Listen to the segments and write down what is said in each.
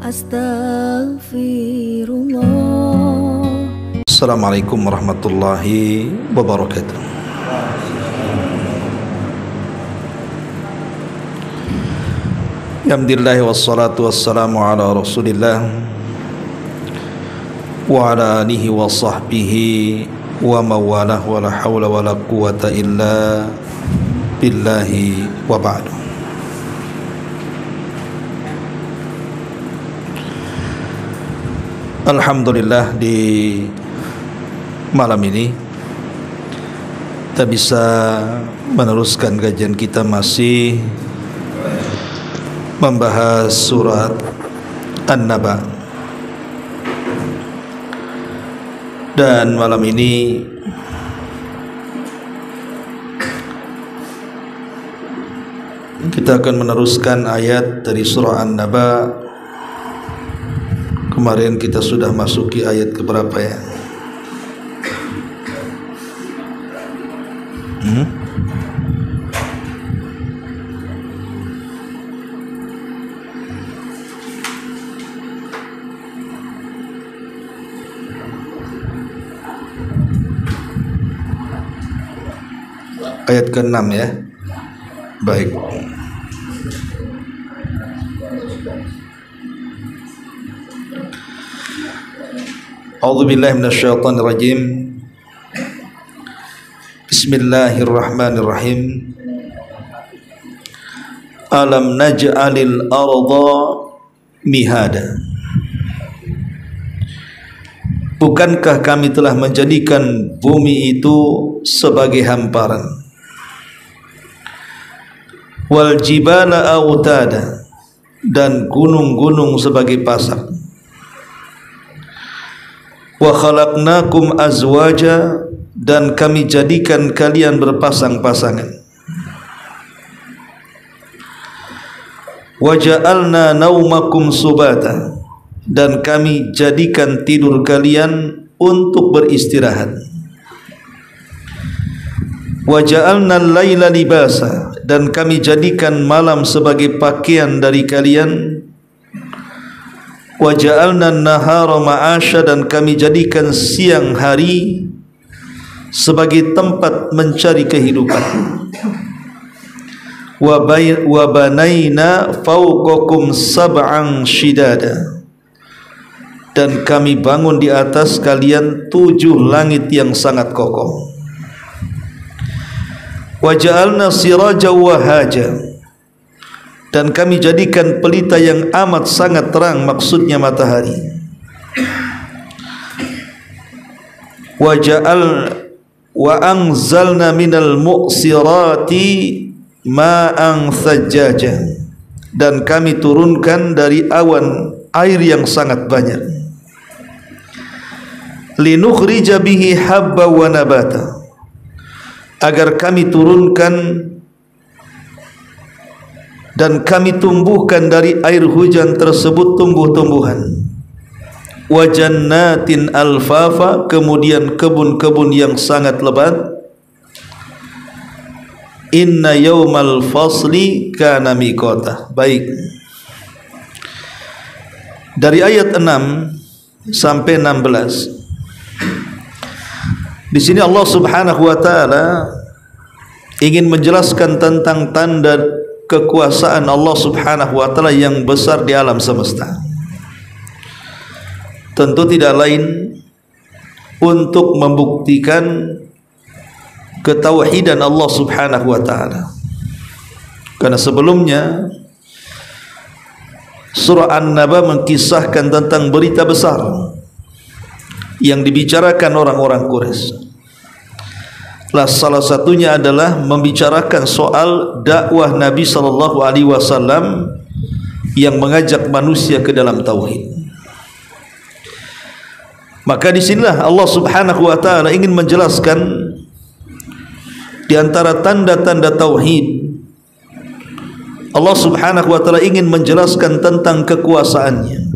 Astaghfirullah. Assalamualaikum warahmatullahi wabarakatuh. Alhamdulillah wassalatu wassalamu ala Rasulillah wa ala alihi wa sahbihi wa mawalah wa la hawla wa la quwata illa billahi wa ba'du. Alhamdulillah, di malam ini kita bisa meneruskan kajian kita, masih membahas surat An-Naba. Dan malam ini kita akan meneruskan ayat dari surah An-Naba. Kemarin kita sudah masuki ayat keberapa ya? Ayat ke-6 ya. Baik. A'udzubillahi minasyaitonir rajim. Bismillahirrahmanirrahim. Alam naj'alil arda mihada. Bukankah kami telah menjadikan bumi itu sebagai hamparan? Wal jibala autada, dan gunung-gunung sebagai pasak. Wa khalaqnakum azwaja, dan kami jadikan kalian berpasang-pasangan. Wa ja'alna naumakum subata, dan kami jadikan tidur kalian untuk beristirahat. Wa ja'alna al-laila libasa, dan kami jadikan malam sebagai pakaian dari kalian. Wa ja'alna an-nahara ma'asya, dan kami jadikan siang hari sebagai tempat mencari kehidupan. Wa banaina fawqakum sab'an shidada, dan kami bangun di atas kalian 7 langit yang sangat kokoh. Wa ja'alna sirajan wahaja, dan kami jadikan pelita yang amat sangat terang, maksudnya matahari. Wa anzalna minal mu'sirati ma'an thajjaja, dan kami turunkan dari awan air yang sangat banyak. Linukhrija bihi habba wa nabata, agar kami turunkan dan kami tumbuhkan dari air hujan tersebut tumbuh-tumbuhan. Wa jannatin alfafa, kemudian kebun-kebun yang sangat lebat. Inna yawmal fasli kana miqata. Baik. Dari ayat 6 sampai 16. Di sini Allah Subhanahu wa taala ingin menjelaskan tentang tanda kekuasaan Allah Subhanahu wa taala yang besar di alam semesta. Tentu tidak lain untuk membuktikan ketauhidan Allah Subhanahu wa taala. Karena sebelumnya surah An-Naba mengkisahkan tentang berita besar yang dibicarakan orang-orang Quraisy. Salah satunya adalah membicarakan soal dakwah Nabi sallallahu alaihi wasallam yang mengajak manusia ke dalam tauhid. Maka di sinilah Allah Subhanahu wa taala ingin menjelaskan di antara tanda-tanda tauhid. Allah Subhanahu wa taala ingin menjelaskan tentang kekuasaannya,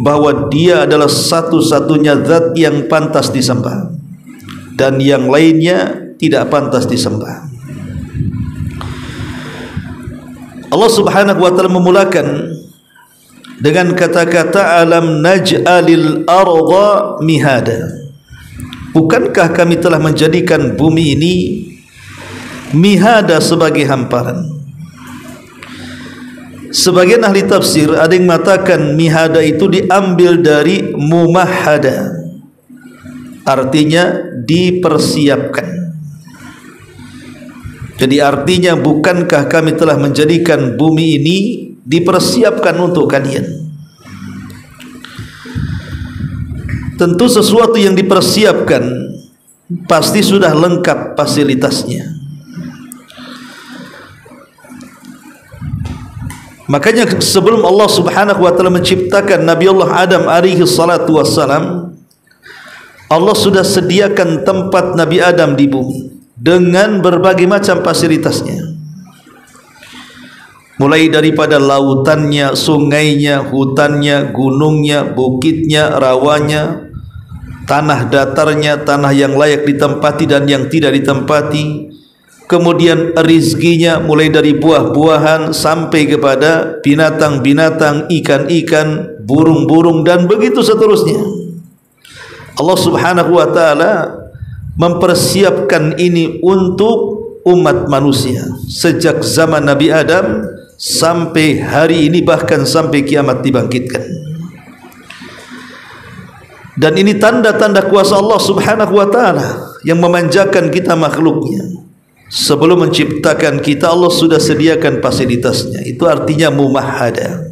bahwa Dia adalah satu-satunya zat yang pantas disembah dan yang lainnya tidak pantas disembah. Allah Subhanahu wa taala memulakan dengan kata-kata alam naj'alil arda mihada. Bukankah kami telah menjadikan bumi ini mihada sebagai hamparan? Sebagian ahli tafsir ada yang mengatakan mihada itu diambil dari mumahada, artinya dipersiapkan. Jadi artinya bukankah kami telah menjadikan bumi ini dipersiapkan untuk kalian? Tentu sesuatu yang dipersiapkan pasti sudah lengkap fasilitasnya. Makanya sebelum Allah Subhanahu wa taala menciptakan Nabi Allah Adam alaihi salatu wassalam, Allah sudah sediakan tempat Nabi Adam di bumi dengan berbagai macam fasilitasnya, mulai daripada lautannya, sungainya, hutannya, gunungnya, bukitnya, rawanya, tanah datarnya, tanah yang layak ditempati dan yang tidak ditempati, kemudian rizkinya mulai dari buah-buahan sampai kepada binatang-binatang, ikan-ikan, burung-burung dan begitu seterusnya. Allah Subhanahu wa taala mempersiapkan ini untuk umat manusia sejak zaman Nabi Adam sampai hari ini, bahkan sampai kiamat dibangkitkan. Dan ini tanda-tanda kuasa Allah Subhanahu wa taala yang memanjakan kita makhluknya. Sebelum menciptakan kita, Allah sudah sediakan fasilitasnya. Itu artinya mumahada.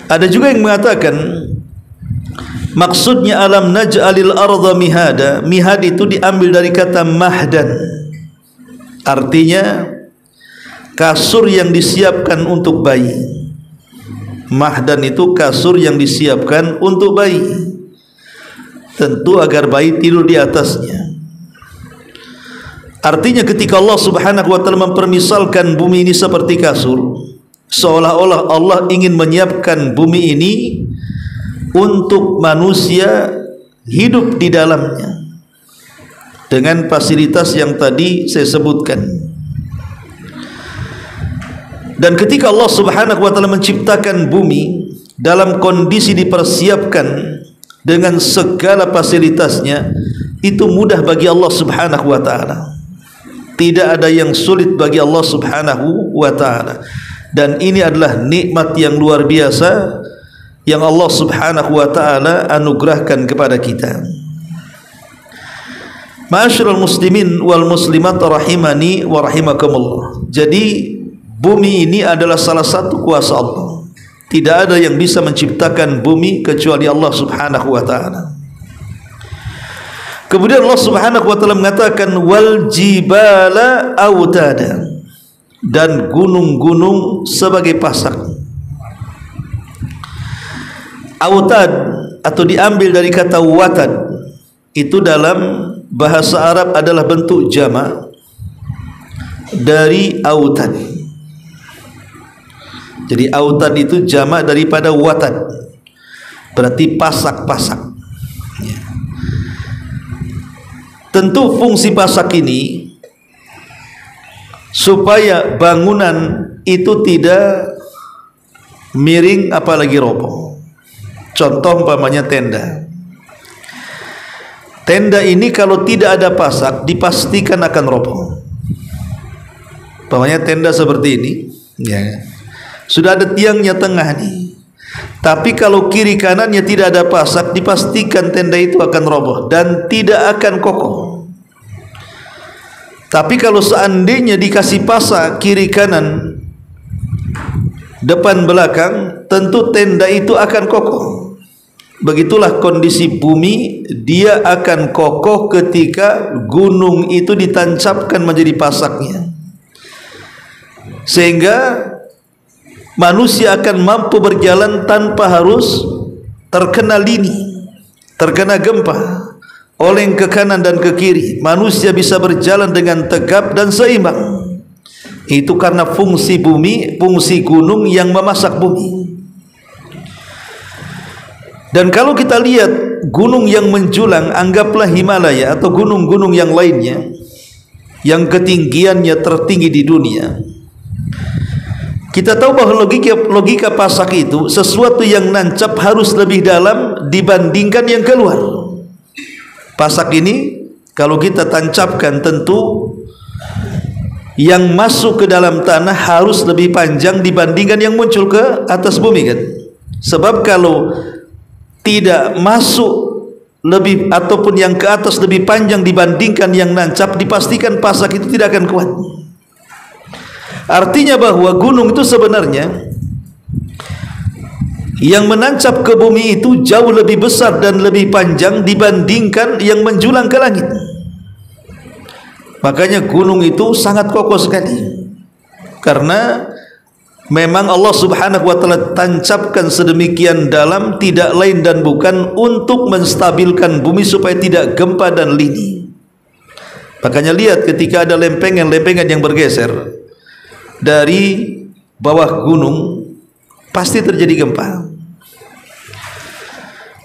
Ada juga yang mengatakan maksudnya alam naj'alil arda mihada. Mihad itu diambil dari kata mahdan, artinya kasur yang disiapkan untuk bayi. Mahdan itu kasur yang disiapkan untuk bayi, tentu agar bayi tidur di atasnya. Artinya ketika Allah Subhanahu wa taala mempermisalkan bumi ini seperti kasur, seolah-olah Allah ingin menyiapkan bumi ini untuk manusia hidup di dalamnya dengan fasilitas yang tadi saya sebutkan. Dan ketika Allah Subhanahu wa taala menciptakan bumi dalam kondisi dipersiapkan dengan segala fasilitasnya, itu mudah bagi Allah Subhanahu wa taala. Tidak ada yang sulit bagi Allah Subhanahu wa taala. Dan ini adalah nikmat yang luar biasa yang Allah Subhanahu wa taala anugerahkan kepada kita. Ma'asyiral muslimin wal muslimat rahimani wa rahimakumullah. Jadi bumi ini adalah salah satu kuasa Allah. Tidak ada yang bisa menciptakan bumi kecuali Allah Subhanahu wa taala. Kemudian Allah Subhanahu wa taala mengatakan wal jibala autada, dan gunung-gunung sebagai pasak. Autad atau diambil dari kata watad, itu dalam bahasa Arab adalah bentuk jamak dari autad. Jadi autad itu jamak daripada watad, berarti pasak-pasak. Tentu fungsi pasak ini supaya bangunan itu tidak miring apalagi roboh. Contoh umpamanya tenda. Tenda ini kalau tidak ada pasak dipastikan akan roboh. Umpamanya tenda seperti ini, ya. Sudah ada tiangnya tengah nih, tapi kalau kiri kanannya tidak ada pasak, dipastikan tenda itu akan roboh dan tidak akan kokoh. Tapi kalau seandainya dikasih pasak kiri kanan, depan belakang, tentu tenda itu akan kokoh. Begitulah kondisi bumi, dia akan kokoh ketika gunung itu ditancapkan menjadi pasaknya, sehingga manusia akan mampu berjalan tanpa harus terkena lini, terkena gempa, oleng ke kanan dan ke kiri. Manusia bisa berjalan dengan tegap dan seimbang. Itu karena fungsi bumi, fungsi gunung yang memasak bumi. Dan kalau kita lihat gunung yang menjulang, anggaplah Himalaya atau gunung-gunung yang lainnya yang ketinggiannya tertinggi di dunia, Kita tahu bahwa logika pasak itu sesuatu yang nancap harus lebih dalam dibandingkan yang keluar. Pasak ini kalau kita tancapkan tentu yang masuk ke dalam tanah harus lebih panjang dibandingkan yang muncul ke atas bumi kan. Sebab kalau tidak masuk lebih ataupun yang ke atas lebih panjang dibandingkan yang nancap, dipastikan pasak itu tidak akan kuat. Artinya bahwa gunung itu sebenarnya yang menancap ke bumi itu jauh lebih besar dan lebih panjang dibandingkan yang menjulang ke langit. Makanya gunung itu sangat kokoh sekali, karena memang Allah Subhanahu wa taala tancapkan sedemikian dalam, tidak lain dan bukan untuk menstabilkan bumi supaya tidak gempa dan lini. Makanya lihat ketika ada lempengan-lempengan yang bergeser dari bawah gunung, pasti terjadi gempa.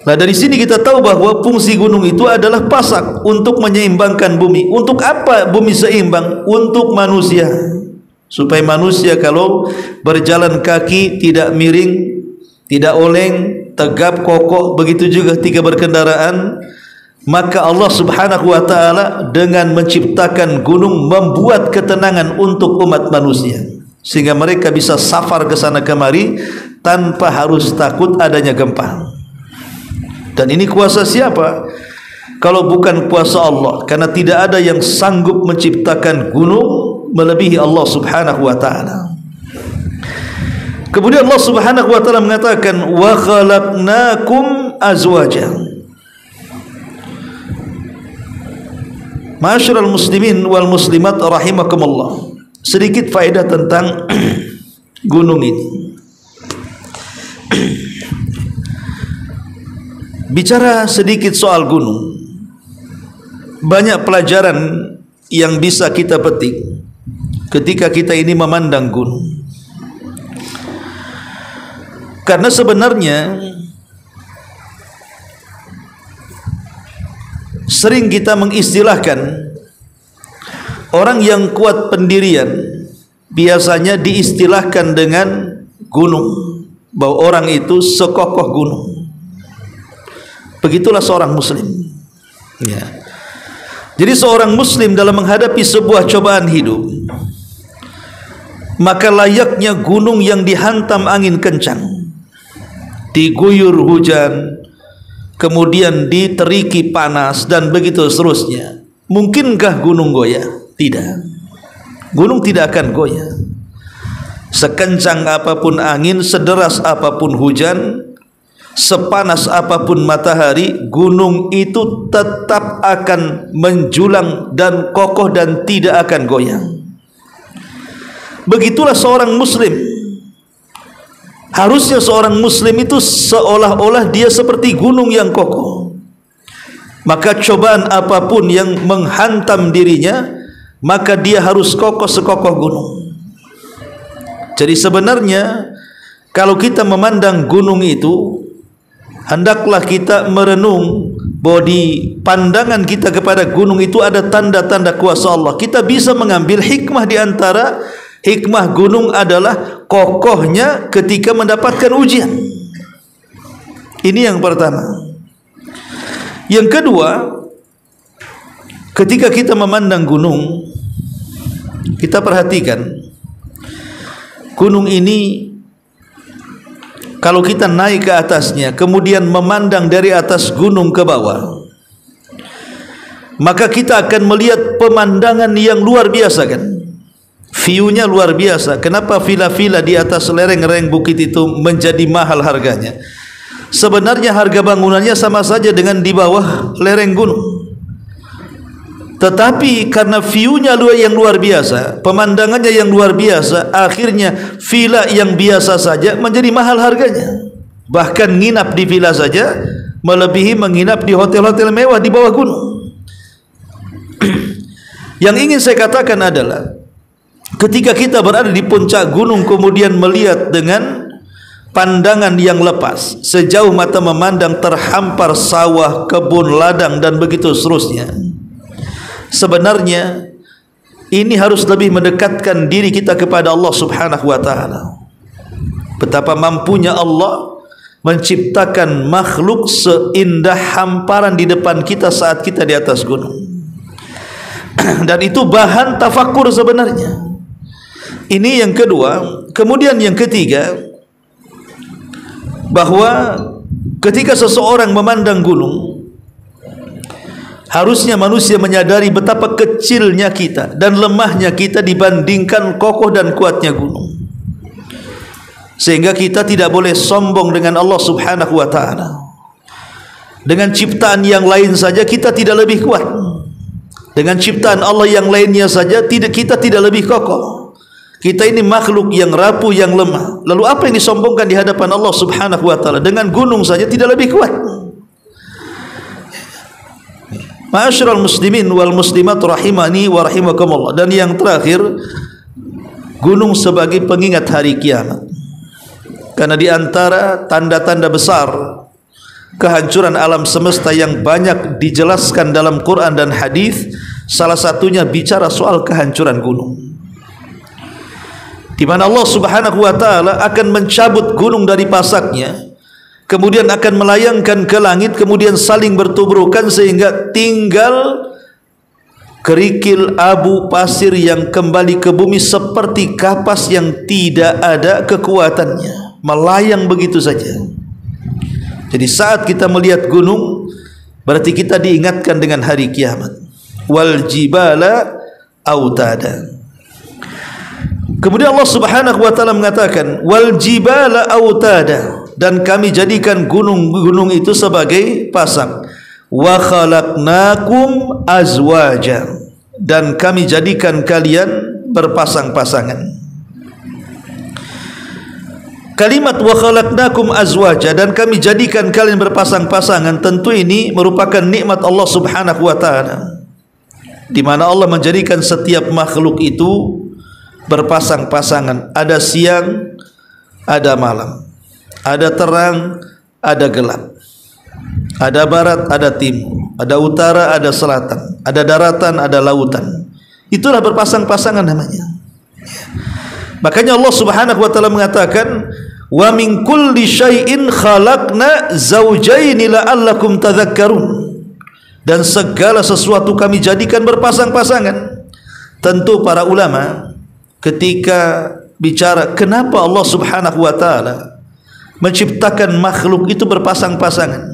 Nah, dari sini kita tahu bahwa fungsi gunung itu adalah pasak untuk menyeimbangkan bumi. Untuk apa bumi seimbang? Untuk manusia, supaya manusia kalau berjalan kaki tidak miring, tidak oleng, tegap, kokoh. Begitu juga ketika berkendaraan. Maka Allah Subhanahu wa taala dengan menciptakan gunung membuat ketenangan untuk umat manusia, sehingga mereka bisa safar ke sana kemari tanpa harus takut adanya gempa. Dan ini kuasa siapa kalau bukan kuasa Allah? Karena tidak ada yang sanggup menciptakan gunung melebihi Allah Subhanahu wa taala. Kemudian Allah Subhanahu wa taala mengatakan wa khalaqnakum azwaja. Ma'asyiral muslimin wal muslimat rahimakumullah. Sedikit faedah tentang gunung ini. Bicara sedikit soal gunung, banyak pelajaran yang bisa kita petik ketika kita ini memandang gunung. Karena sebenarnya sering kita mengistilahkan orang yang kuat pendirian biasanya diistilahkan dengan gunung, bahwa orang itu sekokoh gunung. Begitulah seorang muslim ya. Jadi seorang muslim dalam menghadapi sebuah cobaan hidup, maka layaknya gunung yang dihantam angin kencang, diguyur hujan, kemudian diteriki panas dan begitu seterusnya. Mungkinkah gunung goyah? Tidak. Gunung tidak akan goyah. Sekencang apapun angin, sederas apapun hujan, sepanas apapun matahari, gunung itu tetap akan menjulang dan kokoh dan tidak akan goyang. Begitulah seorang muslim. Harusnya seorang muslim itu seolah-olah dia seperti gunung yang kokoh. Maka cobaan apapun yang menghantam dirinya, maka dia harus kokoh sekokoh gunung. Jadi sebenarnya kalau kita memandang gunung itu, hendaklah kita merenung bahwa di pandangan kita kepada gunung itu ada tanda-tanda kuasa Allah. Kita bisa mengambil hikmah di antara hikmah gunung adalah kokohnya ketika mendapatkan ujian. Ini yang pertama. Yang kedua, ketika kita memandang gunung, kita perhatikan gunung ini, kalau kita naik ke atasnya, kemudian memandang dari atas gunung ke bawah, maka kita akan melihat pemandangan yang luar biasa kan. View-nya luar biasa. Kenapa villa-villa di atas lereng-lereng bukit itu menjadi mahal harganya? Sebenarnya harga bangunannya sama saja dengan di bawah lereng gunung. Tetapi karena view-nya yang luar biasa, pemandangannya yang luar biasa, akhirnya villa yang biasa saja menjadi mahal harganya. Bahkan nginap di villa saja melebihi menginap di hotel-hotel mewah di bawah gunung. Yang ingin saya katakan adalah ketika kita berada di puncak gunung kemudian melihat dengan pandangan yang lepas, sejauh mata memandang terhampar sawah, kebun, ladang dan begitu seterusnya. Sebenarnya Ini harus lebih mendekatkan diri kita kepada Allah Subhanahu wa taala. Betapa mampunya Allah menciptakan makhluk seindah hamparan di depan kita saat kita di atas gunung. Dan itu bahan tafakur sebenarnya. Ini yang kedua. Kemudian yang ketiga, bahwa ketika seseorang memandang gunung, harusnya manusia menyadari betapa kecilnya kita dan lemahnya kita dibandingkan kokoh dan kuatnya gunung. Sehingga kita tidak boleh sombong dengan Allah Subhanahu wa taala. Dengan ciptaan yang lain saja kita tidak lebih kuat. Dengan ciptaan Allah yang lainnya saja kita tidak lebih kokoh. Kita ini makhluk yang rapuh, yang lemah. Lalu apa yang disombongkan di hadapan Allah Subhanahu wa taala? Dengan gunung saja tidak lebih kuat. Ma'asyiral muslimin wal muslimat rahimani wa rahimakumullah. Dan yang terakhir, gunung sebagai pengingat hari kiamat. Karena di antara tanda-tanda besar kehancuran alam semesta yang banyak dijelaskan dalam Quran dan hadis, salah satunya bicara soal kehancuran gunung. Di mana Allah Subhanahu wa taala akan mencabut gunung dari pasaknya, kemudian akan melayangkan ke langit, kemudian saling bertubrukan sehingga tinggal kerikil abu pasir yang kembali ke bumi seperti kapas yang tidak ada kekuatannya, melayang begitu saja. Jadi saat kita melihat gunung, berarti kita diingatkan dengan hari kiamat. Wal jibala autada. Kemudian Allah Subhanahu wa taala mengatakan wal jibala autada, dan kami jadikan gunung-gunung itu sebagai pasang. Wa khalaqnakum azwaja, dan kami jadikan kalian berpasang-pasangan. Kalimat wa khalaqnakum azwaja, dan kami jadikan kalian berpasang-pasangan, tentu ini merupakan nikmat Allah Subhanahu wa taala, di mana Allah menjadikan setiap makhluk itu berpasang-pasangan. Ada siang, ada malam, ada terang, ada gelap, ada barat, ada timur, ada utara, ada selatan, ada daratan, ada lautan. Itulah berpasang-pasangan namanya. Makanya Allah Subhanahu wa taala mengatakan, "Wa min kulli syai'in khalaqna zawjaini la'allakum tadhakkarun." Dan segala sesuatu kami jadikan berpasang-pasangan. Tentu para ulama ketika bicara kenapa Allah Subhanahu wa taala menciptakan makhluk itu berpasang-pasangan,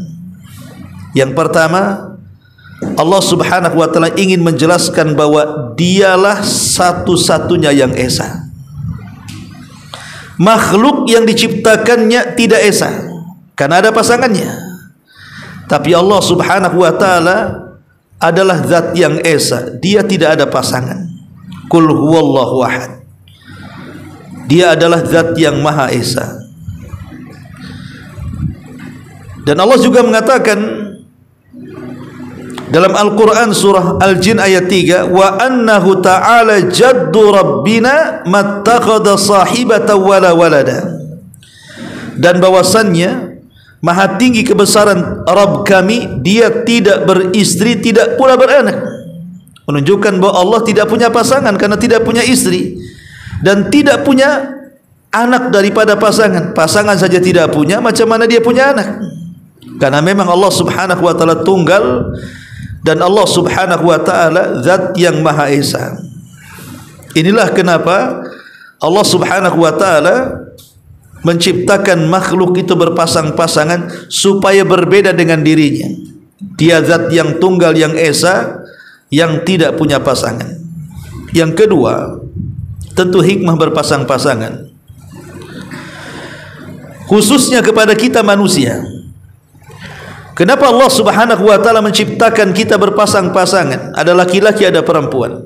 yang pertama, Allah Subhanahu wa taala ingin menjelaskan bahwa dialah satu-satunya yang esa. Makhluk yang diciptakannya tidak esa karena ada pasangannya. Tapi Allah Subhanahu wa taala adalah zat yang esa, dia tidak ada pasangan. Qul huwallahu ahad. Dia adalah zat yang maha esa. Dan Allah juga mengatakan dalam Al-Quran surah Al-Jin ayat 3, wa annahu ta'ala jaddu rabbina mattakhadha sahibatan wala walada. Dan bahwasannya maha tinggi kebesaran Rabb kami, dia tidak beristri, tidak pula beranak. Menunjukkan bahwa Allah tidak punya pasangan karena tidak punya istri, dan tidak punya anak daripada pasangan. Pasangan saja tidak punya, macam mana dia punya anak? Karena memang Allah Subhanahu wa taala tunggal, dan Allah Subhanahu wa taala zat yang maha esa. Inilah kenapa Allah Subhanahu wa taala menciptakan makhluk itu berpasang-pasangan supaya berbeda dengan dirinya. Dia zat yang tunggal, yang esa, yang tidak punya pasangan. Yang kedua, tentu hikmah berpasang-pasangan khususnya kepada kita manusia. Kenapa Allah Subhanahu wa taala menciptakan kita berpasang-pasangan? Ada laki-laki, ada perempuan.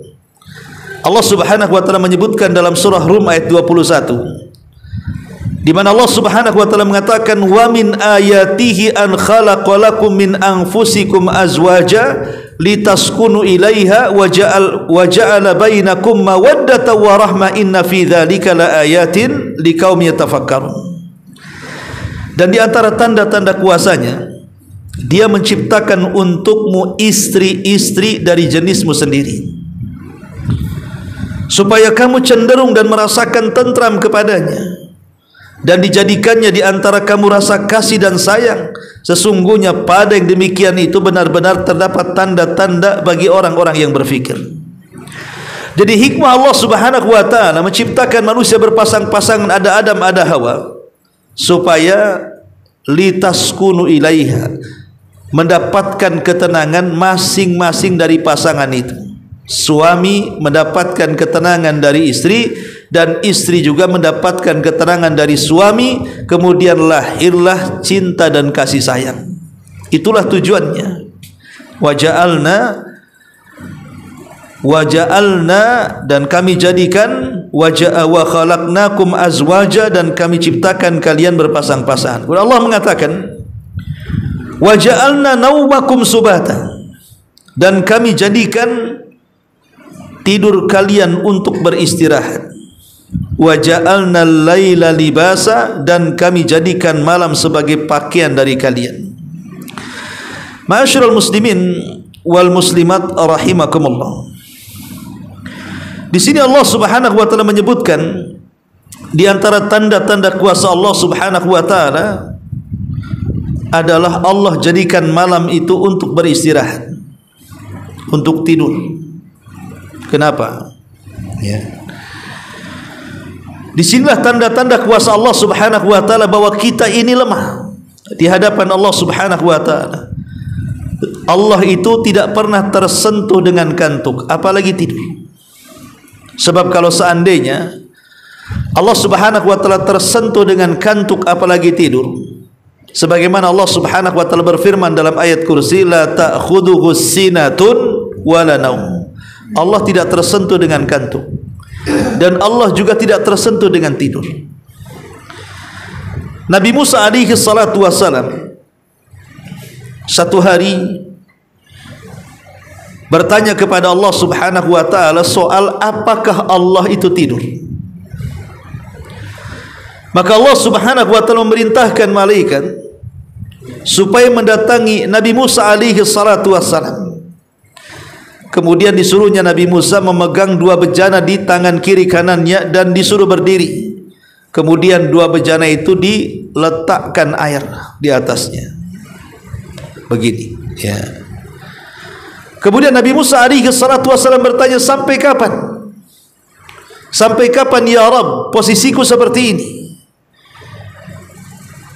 Allah Subhanahu wa taala menyebutkan dalam surah Rum ayat 21, di mana Allah Subhanahu wa taala mengatakan, wa min ayatihi an khalaqalakum min anfusikum azwaja litaskunu ilaiha wa ja'ala bainakum mawaddatan wa rahmah inna fi dzalika laayatin liqaumin yatafakkarun. Dan di antara tanda-tanda kuasanya, dia menciptakan untukmu istri-istri dari jenismu sendiri. supaya kamu cenderung dan merasakan tentram kepadanya, dan dijadikannya di antara kamu rasa kasih dan sayang. Sesungguhnya pada yang demikian itu benar-benar terdapat tanda-tanda bagi orang-orang yang berfikir. Jadi hikmah Allah Subhanahu wa taala menciptakan manusia berpasang-pasangan, ada Adam ada Hawa, supaya litaskunu ilaiha, mendapatkan ketenangan masing-masing dari pasangan itu. Suami mendapatkan ketenangan dari istri, dan istri juga mendapatkan ketenangan dari suami. Kemudian lahirlah cinta dan kasih sayang. Itulah tujuannya. Waja'alna, dan kami jadikan, wa khalaqnakum azwaja, dan kami ciptakan kalian berpasang-pasangan. Allah mengatakan, waja'alna naumakum subata, dan kami jadikan tidur kalian untuk beristirahat. Wa ja'alna al-laila libasa, dan kami jadikan malam sebagai pakaian dari kalian. Ma'asyiral muslimin wal muslimat rahimakumullah. Di sini Allah Subhanahu wa taala menyebutkan di antara tanda-tanda kuasa Allah Subhanahu wa taala adalah Allah jadikan malam itu untuk beristirahat, untuk tidur. Kenapa? Ya. Disinilah tanda-tanda kuasa Allah Subhanahu wa taala bahwa kita ini lemah di hadapan Allah Subhanahu wa taala. Allah itu tidak pernah tersentuh dengan kantuk, apalagi tidur. Sebab kalau seandainya Allah Subhanahu wa taala tersentuh dengan kantuk apalagi tidur, sebagaimana Allah Subhanahu wa taala berfirman dalam ayat kursi, la ta'khudhuhu sinatun wala naum. Allah tidak tersentuh dengan kantuk, dan Allah juga tidak tersentuh dengan tidur. Nabi Musa alaihi salatu wassalam satu hari bertanya kepada Allah Subhanahu wa taala soal apakah Allah itu tidur. Maka Allah Subhanahu wa taala memerintahkan malaikat supaya mendatangi Nabi Musa alaihi salatu wassalam. Kemudian disuruhnya Nabi Musa memegang dua bejana di tangan kiri kanannya dan disuruh berdiri. Kemudian dua bejana itu diletakkan air di atasnya. Begini, ya. Kemudian Nabi Musa alaihi salatu wasallam bertanya, sampai kapan? Sampai kapan ya Rabb posisiku seperti ini?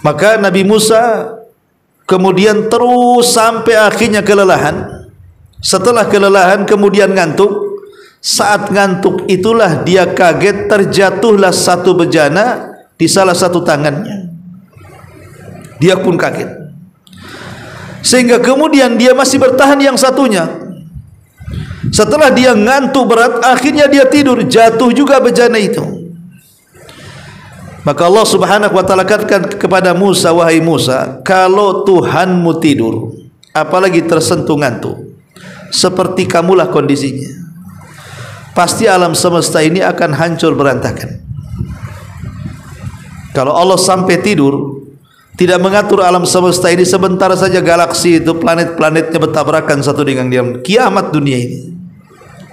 Maka Nabi Musa kemudian terus sampai akhirnya kelelahan. Setelah kelelahan kemudian ngantuk. Saat ngantuk itulah dia kaget, terjatuhlah satu bejana di salah satu tangannya. Dia pun kaget, sehingga kemudian dia masih bertahan yang satunya. Setelah dia ngantuk berat, akhirnya dia tidur, jatuh juga bejana itu. Maka Allah Subhanahu wa taala katakan kepada Musa, wahai Musa, kalau Tuhanmu tidur apalagi tersentuh ngantuk, seperti kamulah kondisinya, pasti alam semesta ini akan hancur berantakan. Kalau Allah sampai tidur, tidak mengatur alam semesta ini, sebentar saja galaksi itu, planet-planetnya bertabrakan satu dengan yang lain, kiamat dunia ini.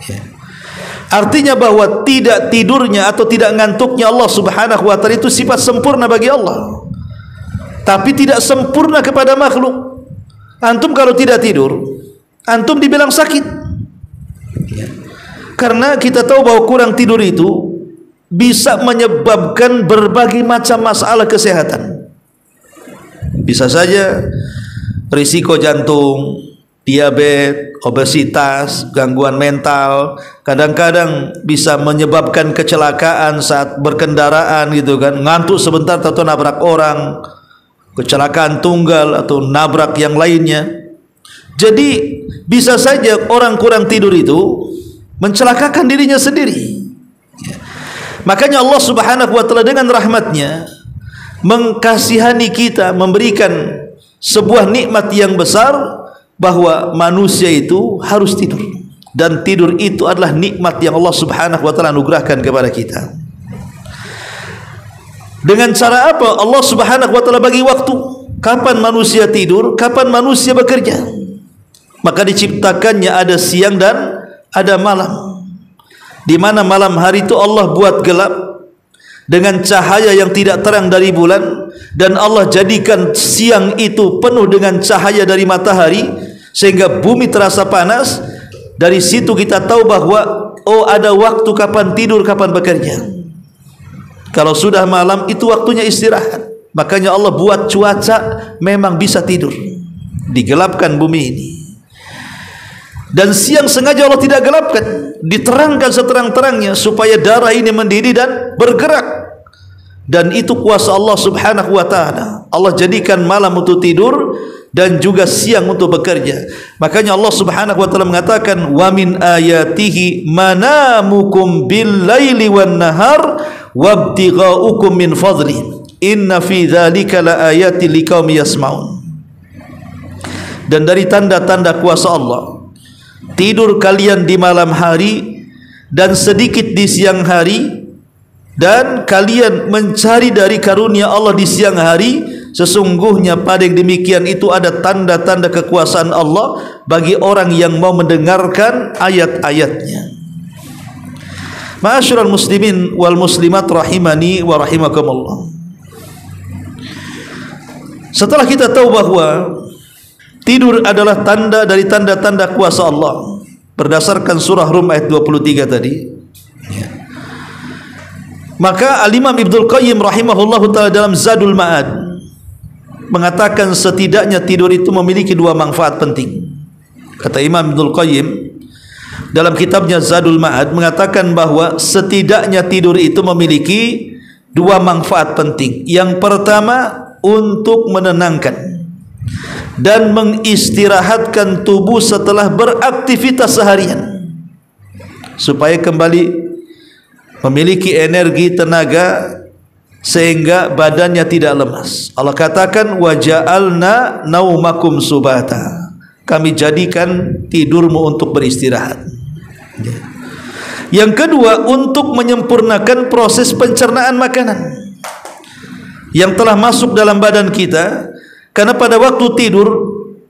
Ya. Artinya bahwa tidak tidurnya atau tidak ngantuknya Allah Subhanahu wa taala itu sifat sempurna bagi Allah, tapi tidak sempurna kepada makhluk. Antum kalau tidak tidur, antum dibilang sakit, ya. Karena kita tahu bahwa kurang tidur itu bisa menyebabkan berbagai macam masalah kesehatan. Bisa saja risiko jantung, diabetes, obesitas, gangguan mental, kadang-kadang bisa menyebabkan kecelakaan saat berkendaraan gitu kan, ngantuk sebentar atau nabrak orang, kecelakaan tunggal atau nabrak yang lainnya. Jadi bisa saja orang kurang tidur itu mencelakakan dirinya sendiri. Makanya Allah Subhanahu wa taala dengan rahmatnya mengkasihani kita, memberikan sebuah nikmat yang besar, bahwa manusia itu harus tidur, dan tidur itu adalah nikmat yang Allah Subhanahu wa taala anugerahkan kepada kita. Dengan cara apa Allah Subhanahu wa taala bagi waktu? Kapan manusia tidur, kapan manusia bekerja? Maka diciptakannya ada siang dan ada malam. di mana malam hari itu Allah buat gelap dengan cahaya yang tidak terang dari bulan, dan Allah jadikan siang itu penuh dengan cahaya dari matahari sehingga bumi terasa panas. Dari situ kita tahu bahwa oh, ada waktu kapan tidur, kapan bekerja. Kalau sudah malam itu waktunya istirahat. Makanya Allah buat cuaca memang bisa tidur, digelapkan bumi ini. Dan siang sengaja Allah tidak gelapkan, diterangkan seterang-terangnya supaya darah ini mendidih dan bergerak. Dan itu kuasa Allah subhanahu wa ta'ala. Allah jadikan malam untuk tidur dan juga siang untuk bekerja. Makanya Allah subhanahu wa ta'ala mengatakan, wa min ayatihi manamukum bil laili wan nahar wabtighaukum min fadli inna fi dzalika la ayatin liqaumin yasmaun. Dan dari tanda-tanda kuasa Allah, tidur kalian di malam hari dan sedikit di siang hari, dan kalian mencari dari karunia Allah di siang hari. Sesungguhnya pada yang demikian itu ada tanda-tanda kekuasaan Allah bagi orang yang mau mendengarkan ayat-ayatnya. Ma'asyiral muslimin wal muslimat rahimani wa rahimakumullah. Setelah kita tahu bahwa tidur adalah tanda dari tanda-tanda kuasa Allah berdasarkan surah Rum ayat 23 tadi, maka Al-Imam Ibnul Qayyim rahimahullahu ta'ala dalam Zadul Ma'ad mengatakan setidaknya tidur itu memiliki dua manfaat penting. Kata Imam Ibnul Qayyim dalam kitabnya Zadul Ma'ad mengatakan bahwa setidaknya tidur itu memiliki dua manfaat penting. Yang pertama, untuk menenangkan dan mengistirahatkan tubuh setelah beraktivitas seharian, supaya kembali memiliki energi, tenaga, sehingga badannya tidak lemas. Allah katakan, wa ja'alna naumakum subata, kami jadikan tidurmu untuk beristirahat. Yang kedua, untuk menyempurnakan proses pencernaan makanan yang telah masuk dalam badan kita. Karena pada waktu tidur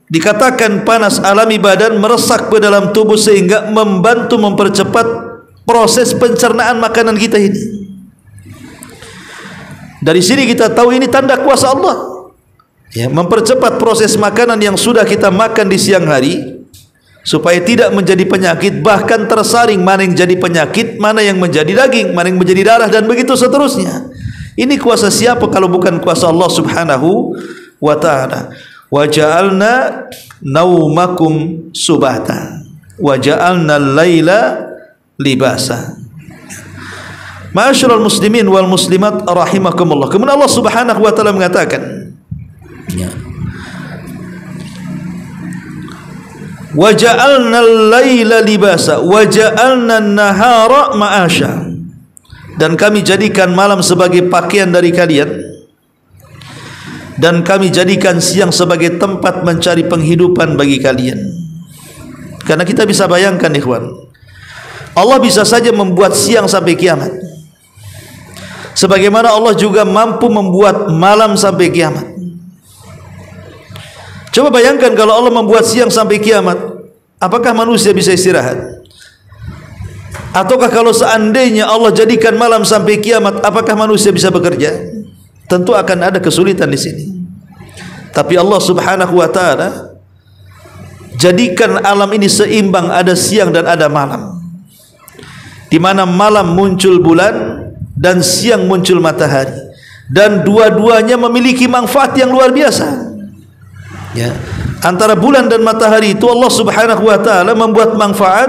dikatakan panas alami badan meresap ke dalam tubuh sehingga membantu mempercepat proses pencernaan makanan kita ini. Dari sini kita tahu ini tanda kuasa Allah, ya, mempercepat proses makanan yang sudah kita makan di siang hari supaya tidak menjadi penyakit, bahkan tersaring mana yang jadi penyakit, mana yang menjadi daging, mana yang menjadi darah, dan begitu seterusnya. Ini kuasa siapa kalau bukan kuasa Allah subhanahu wa ta'ala. Wa ja'alna naumakum subata wa ja'alna al-laila libasa. Ma'asyiral muslimin wal muslimat rahimakumullah. Kemudian Allah subhanahu wa ta'ala mengatakan, wa ja'alna al-laila libasa wa ja'alna an-nahara ma'asha, dan kami jadikan malam sebagai pakaian dari kalian, dan kami jadikan siang sebagai tempat mencari penghidupan bagi kalian. Karena kita bisa bayangkan ikhwan, Allah bisa saja membuat siang sampai kiamat, sebagaimana Allah juga mampu membuat malam sampai kiamat. Coba bayangkan kalau Allah membuat siang sampai kiamat, apakah manusia bisa istirahat? Ataukah kalau seandainya Allah jadikan malam sampai kiamat, apakah manusia bisa bekerja? Tentu akan ada kesulitan di sini. Tapi Allah subhanahu wa ta'ala jadikan alam ini seimbang, ada siang dan ada malam, di mana malam muncul bulan dan siang muncul matahari, dan dua-duanya memiliki manfaat yang luar biasa. Ya, antara bulan dan matahari itu Allah subhanahu wa ta'ala membuat manfaat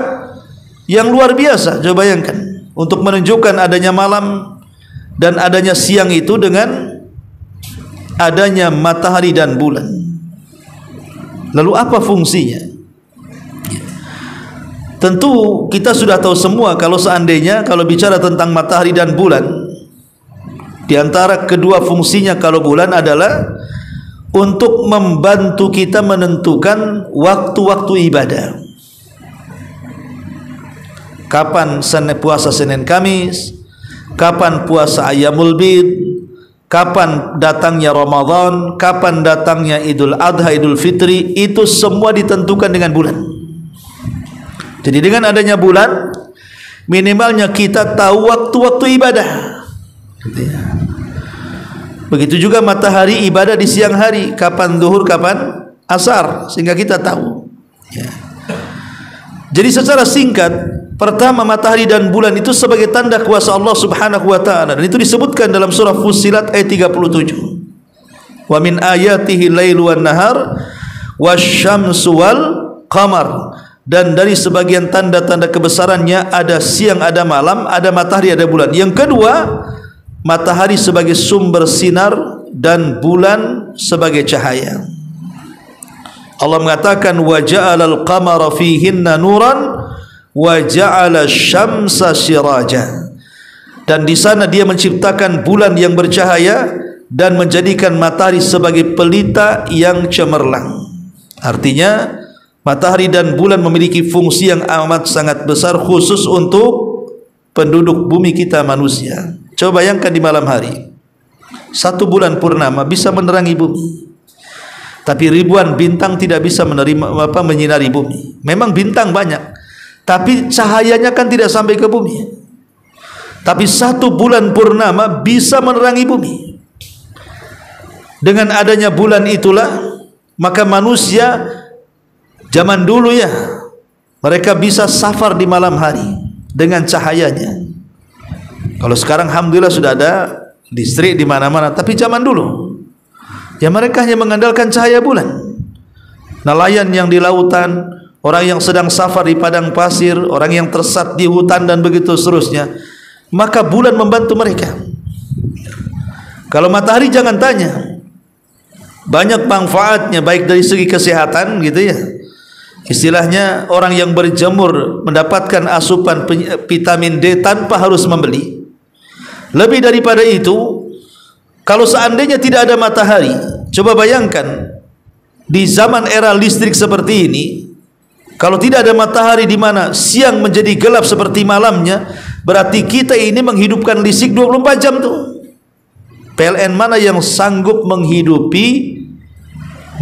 yang luar biasa. Coba bayangkan, untuk menunjukkan adanya malam dan adanya siang itu dengan adanya matahari dan bulan. Lalu apa fungsinya? Tentu kita sudah tahu semua kalau seandainya kalau bicara tentang matahari dan bulan, di antara kedua fungsinya kalau bulan adalah untuk membantu kita menentukan waktu-waktu ibadah. Kapan puasa Senin Kamis, kapan puasa Ayyamul Bid, kapan datangnya Ramadan, kapan datangnya Idul Adha, Idul Fitri, itu semua ditentukan dengan bulan. Jadi dengan adanya bulan, Minimalnya kita tahu waktu-waktu ibadah. Begitu juga matahari ibadah di siang hari, kapan zuhur, kapan asar, sehingga kita tahu. Jadi secara singkat, pertama matahari dan bulan itu sebagai tanda kuasa Allah Subhanahu wa taala, dan itu disebutkan dalam surah Fussilat ayat 37. Wa min ayatihi lailu wan nahar wasyamsu wal qamar. Dan dari sebagian tanda-tanda kebesarannya ada siang, ada malam, ada matahari, ada bulan. Yang kedua, matahari sebagai sumber sinar dan bulan sebagai cahaya. Allah mengatakan wa ja'alal qamara fihinna nuran wa ja'ala syamsa siraja. Dan di sana dia menciptakan bulan yang bercahaya dan menjadikan matahari sebagai pelita yang cemerlang. Artinya matahari dan bulan memiliki fungsi yang amat sangat besar khusus untuk penduduk bumi kita manusia. Coba bayangkan di malam hari, satu bulan purnama bisa menerangi bumi, tapi ribuan bintang tidak bisa menyinari bumi. Memang bintang banyak, tapi cahayanya kan tidak sampai ke bumi. Tapi satu bulan purnama bisa menerangi bumi. Dengan adanya bulan itulah, maka manusia zaman dulu ya, mereka bisa safar di malam hari dengan cahayanya. Kalau sekarang alhamdulillah sudah ada listrik di mana-mana, tapi zaman dulu ya mereka hanya mengandalkan cahaya bulan. Nelayan yang di lautan, orang yang sedang safar di padang pasir, orang yang tersesat di hutan dan begitu seterusnya, maka bulan membantu mereka. Kalau matahari jangan tanya, banyak manfaatnya, baik dari segi kesehatan gitu ya. Istilahnya orang yang berjemur mendapatkan asupan vitamin D tanpa harus membeli. Lebih daripada itu, kalau seandainya tidak ada matahari, coba bayangkan di zaman era listrik seperti ini, kalau tidak ada matahari, di mana siang menjadi gelap seperti malamnya, berarti kita ini menghidupkan listrik 24 jam tuh. PLN mana yang sanggup menghidupi,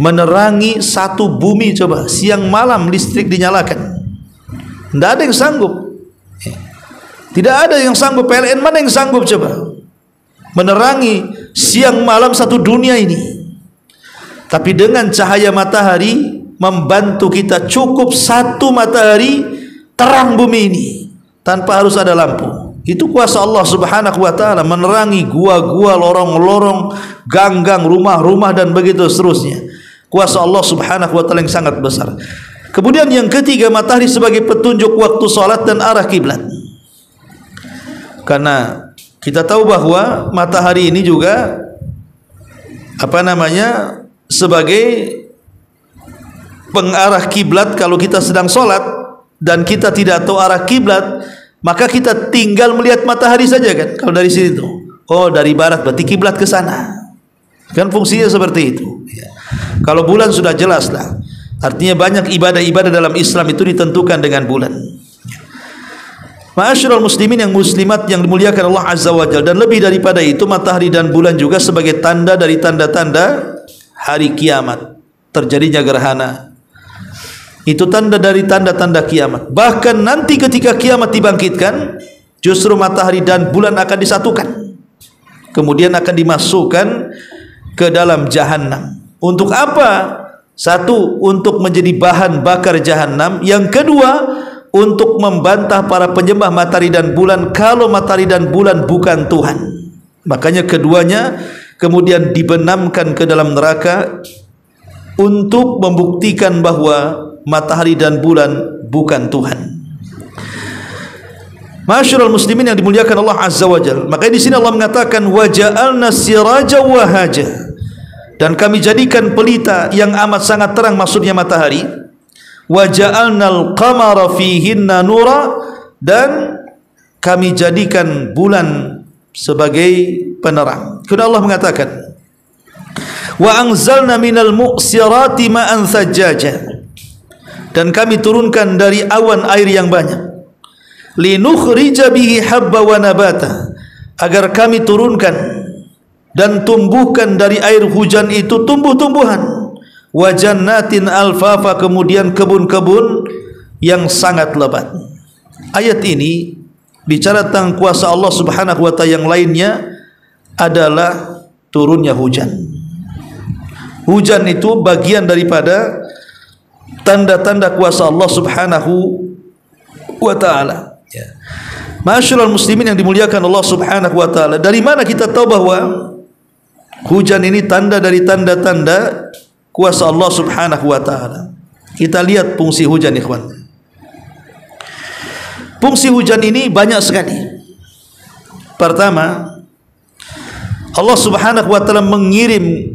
menerangi satu bumi, coba siang malam listrik dinyalakan? Tidak ada yang sanggup. Tidak ada yang sanggup. PLN mana yang sanggup coba menerangi siang malam satu dunia ini? Tapi dengan cahaya matahari membantu kita, cukup satu matahari terang bumi ini tanpa harus ada lampu. Itu kuasa Allah Subhanahu wa taala menerangi gua-gua, lorong-lorong, gang-gang, rumah-rumah dan begitu seterusnya. Kuasa Allah Subhanahu wa taala yang sangat besar. Kemudian yang ketiga, matahari sebagai petunjuk waktu salat dan arah kiblat. Karena kita tahu bahwa matahari ini juga sebagai pengarah kiblat. Kalau kita sedang sholat dan kita tidak tahu arah kiblat, maka kita tinggal melihat matahari saja kan. Kalau dari sini tuh, oh dari barat berarti kiblat ke sana. Kan fungsinya seperti itu. Kalau bulan sudah jelas lah. Artinya banyak ibadah-ibadah dalam Islam itu ditentukan dengan bulan. Ma'asyiral muslimin yang muslimat yang dimuliakan Allah Azza wa Jalla, dan lebih daripada itu, matahari dan bulan juga sebagai tanda dari tanda-tanda hari kiamat, terjadinya gerhana. Itu tanda dari tanda-tanda kiamat. Bahkan nanti ketika kiamat dibangkitkan, justru matahari dan bulan akan disatukan, kemudian akan dimasukkan ke dalam jahanam. Untuk apa? Satu, untuk menjadi bahan bakar jahanam. Yang kedua, untuk membantah para penyembah matahari dan bulan kalau matahari dan bulan bukan Tuhan. Makanya keduanya kemudian dibenamkan ke dalam neraka untuk membuktikan bahwa matahari dan bulan bukan Tuhan. Ma'asyiral muslimin yang dimuliakan Allah Azza wa Jalla. Makanya di sini Allah mengatakan wa ja'alna siraja wa haja, dan kami jadikan pelita yang amat sangat terang, maksudnya matahari. Wa ja'alnal qamara fihinna nura, dan kami jadikan bulan sebagai penerang. Kemudian Allah mengatakan wa anzalna minal mu'sirati ma'an thajjaja, dan kami turunkan dari awan air yang banyak. Linukhrija bihi habba wa nabata, agar kami turunkan dan tumbuhkan dari air hujan itu tumbuh-tumbuhan. Wa jannatin alfafa, kemudian kebun-kebun yang sangat lebat. Ayat ini bicara tentang kuasa Allah Subhanahu wa ta'ala, yang lainnya adalah turunnya hujan. Hujan itu bagian daripada tanda-tanda kuasa Allah Subhanahu wa ta'ala. Ma'asyiral muslimin yang dimuliakan Allah Subhanahu wa ta'ala, dari mana kita tahu bahwa hujan ini tanda dari tanda-tanda kuasa Allah Subhanahu wa ta'ala? Kita lihat fungsi hujan, ikhwan. Fungsi hujan ini banyak sekali. Pertama, Allah Subhanahu wa ta'ala mengirim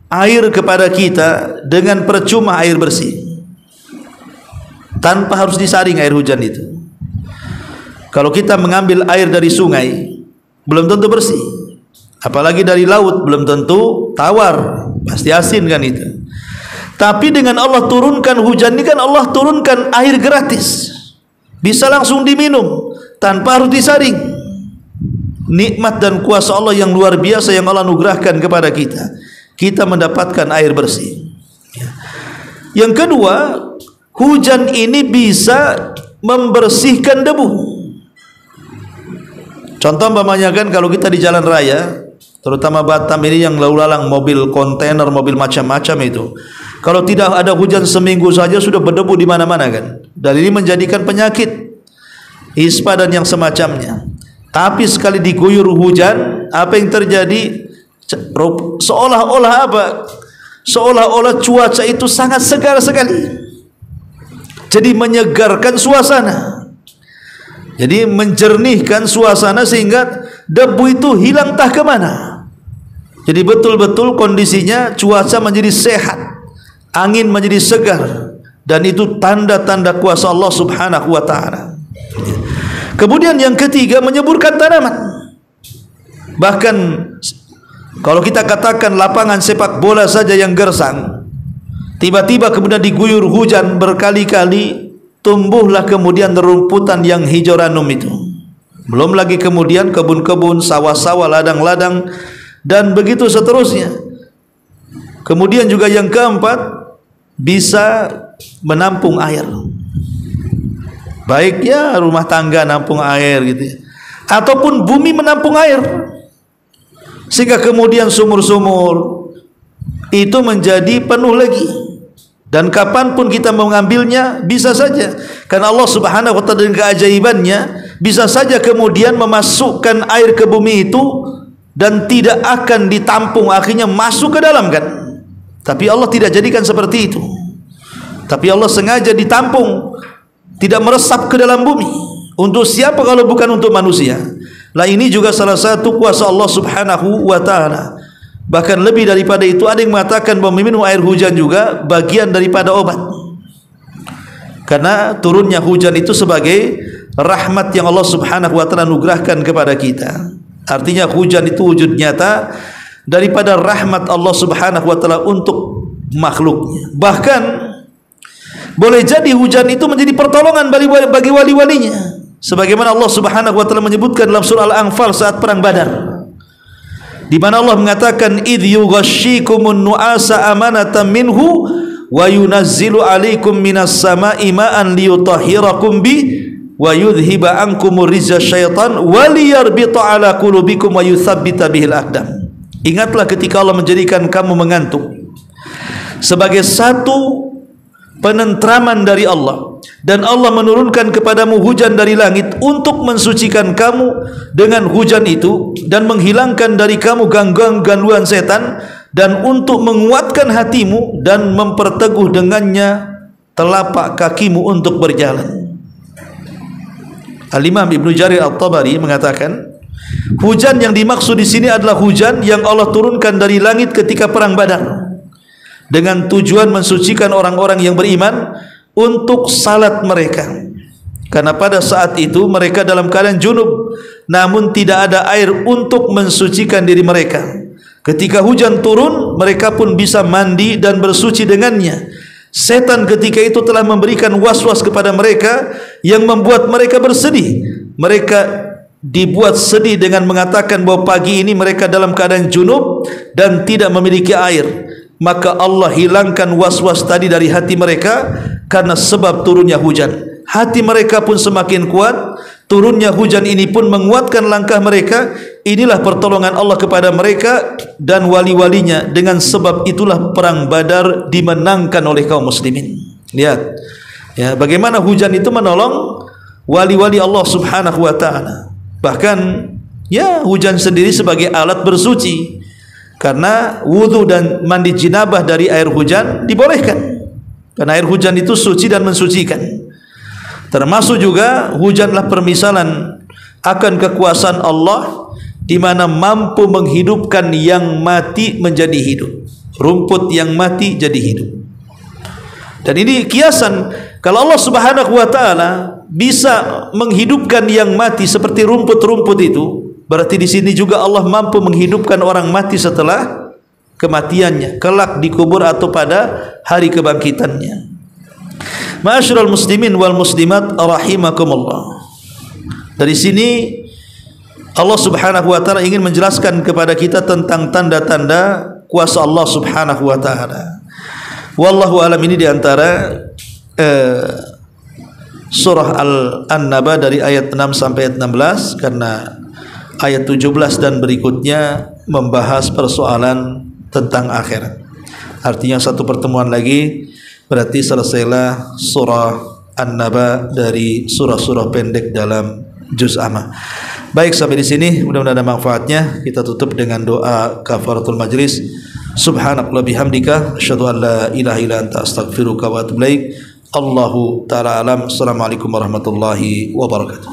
air kepada kita dengan percuma, air bersih, tanpa harus disaring air hujan itu. Kalau kita mengambil air dari sungai, belum tentu bersih, apalagi dari laut, belum tentu tawar, pasti asin kan itu. Tapi dengan Allah turunkan hujan ini, kan Allah turunkan air gratis, bisa langsung diminum tanpa harus disaring. Nikmat dan kuasa Allah yang luar biasa yang Allah anugerahkan kepada kita. Kita mendapatkan air bersih. Yang kedua, hujan ini bisa membersihkan debu. Contoh umpamanya kan, kalau kita di jalan raya, terutama Batam ini yang lalu lalang mobil kontainer, mobil macam-macam itu, kalau tidak ada hujan seminggu saja sudah berdebu di mana-mana kan. Dan ini menjadikan penyakit ispa dan yang semacamnya. Tapi sekali diguyur hujan, apa yang terjadi? Seolah-olah apa? Seolah-olah cuaca itu sangat segar sekali. Jadi menyegarkan suasana. Jadi menjernihkan suasana sehingga debu itu hilang entah ke mana. Jadi betul-betul kondisinya cuaca menjadi sehat, angin menjadi segar, dan itu tanda-tanda kuasa Allah Subhanahu wa ta'ala. Kemudian yang ketiga, menyuburkan tanaman. Bahkan kalau kita katakan lapangan sepak bola saja yang gersang, tiba-tiba kemudian diguyur hujan berkali-kali, tumbuhlah kemudian rumputan yang hijau ranum itu. Belum lagi kemudian kebun-kebun, sawah-sawah, ladang-ladang, dan begitu seterusnya. Kemudian juga yang keempat, bisa menampung air. Baik ya rumah tangga nampung air gitu ya, ataupun bumi menampung air, sehingga kemudian sumur-sumur itu menjadi penuh lagi. Dan kapanpun kita mengambilnya bisa saja, karena Allah Subhanahu wa ta'ala dengan keajaibannya bisa saja kemudian memasukkan air ke bumi itu dan tidak akan ditampung, akhirnya masuk ke dalam kan. Tapi Allah tidak jadikan seperti itu. Tapi Allah sengaja ditampung, tidak meresap ke dalam bumi. Untuk siapa kalau bukan untuk manusia? Lah ini juga salah satu kuasa Allah Subhanahu wa ta'ala. Bahkan lebih daripada itu, ada yang mengatakan bahwa meminum air hujan juga bagian daripada obat. Karena turunnya hujan itu sebagai rahmat yang Allah Subhanahu wa ta'ala anugerahkan kepada kita. Artinya hujan itu wujud nyata daripada rahmat Allah Subhanahu wa ta'ala untuk makhluknya. Bahkan boleh jadi hujan itu menjadi pertolongan bagi wali-walinya, sebagaimana Allah Subhanahu wa ta'ala menyebutkan dalam surah Al-Anfal saat perang Badar, di mana Allah mengatakan idh yughashshikumun nu'asa amanatan minhu wa yunazzilu 'alaikum minas sama'i ma'an liyutahhirakum bi wa yudhhiba ankumur rizza syaitan wa liyarbita 'ala qulubikum wa yuthabbita bihil aqdam. Ingatlah ketika Allah menjadikan kamu mengantuk sebagai satu penentraman dari Allah, dan Allah menurunkan kepadamu hujan dari langit untuk mensucikan kamu dengan hujan itu dan menghilangkan dari kamu gangguan setan, dan untuk menguatkan hatimu dan memperteguh dengannya telapak kakimu untuk berjalan. Al-Imam Ibnu Jarir At-Tabari mengatakan, hujan yang dimaksud di sini adalah hujan yang Allah turunkan dari langit ketika perang Badar, dengan tujuan mensucikan orang-orang yang beriman untuk salat mereka. Karena pada saat itu mereka dalam keadaan junub, namun tidak ada air untuk mensucikan diri mereka. Ketika hujan turun, mereka pun bisa mandi dan bersuci dengannya. Setan ketika itu telah memberikan was-was kepada mereka yang membuat mereka bersedih. Mereka dibuat sedih dengan mengatakan bahwa pagi ini mereka dalam keadaan junub dan tidak memiliki air. Maka Allah hilangkan was-was tadi dari hati mereka karena sebab turunnya hujan. Hati mereka pun semakin kuat turunnya hujan ini pun menguatkan langkah mereka. Inilah pertolongan Allah kepada mereka dan wali-walinya. Dengan sebab itulah perang Badar dimenangkan oleh kaum muslimin. Lihat ya, bagaimana hujan itu menolong wali-wali Allah subhanahu wa ta'ala. Bahkan ya, hujan sendiri sebagai alat bersuci, karena wudhu dan mandi jinabah dari air hujan dibolehkan, karena air hujan itu suci dan mensucikan. Termasuk juga hujanlah permisalan akan kekuasaan Allah, di mana mampu menghidupkan yang mati menjadi hidup, rumput yang mati jadi hidup. Dan ini kiasan, kalau Allah subhanahu wa ta'ala bisa menghidupkan yang mati seperti rumput-rumput itu, berarti di sini juga Allah mampu menghidupkan orang mati setelah kematiannya, kelak di kubur atau pada hari kebangkitannya. Ma'asyiral muslimin wal muslimat rahimakumullah. Dari sini Allah subhanahu wa ta'ala ingin menjelaskan kepada kita tentang tanda-tanda kuasa Allah subhanahu wa ta'ala. Wallahu alam, ini diantara surah An-Naba dari ayat 6 sampai ayat 16, karena ayat 17 dan berikutnya membahas persoalan tentang akhirat. Artinya satu pertemuan lagi berarti selesailah surah An-Naba dari surah-surah pendek dalam juz amma. Baik, sampai di sini mudah-mudahan ada manfaatnya. Kita tutup dengan doa kafaratul majlis. Subhanakallah bihamdika asyhadu an la ilaha illa anta astaghfiruka wa atubu ilaik. Allahu ta'ala alam. Assalamualaikum warahmatullahi wabarakatuh.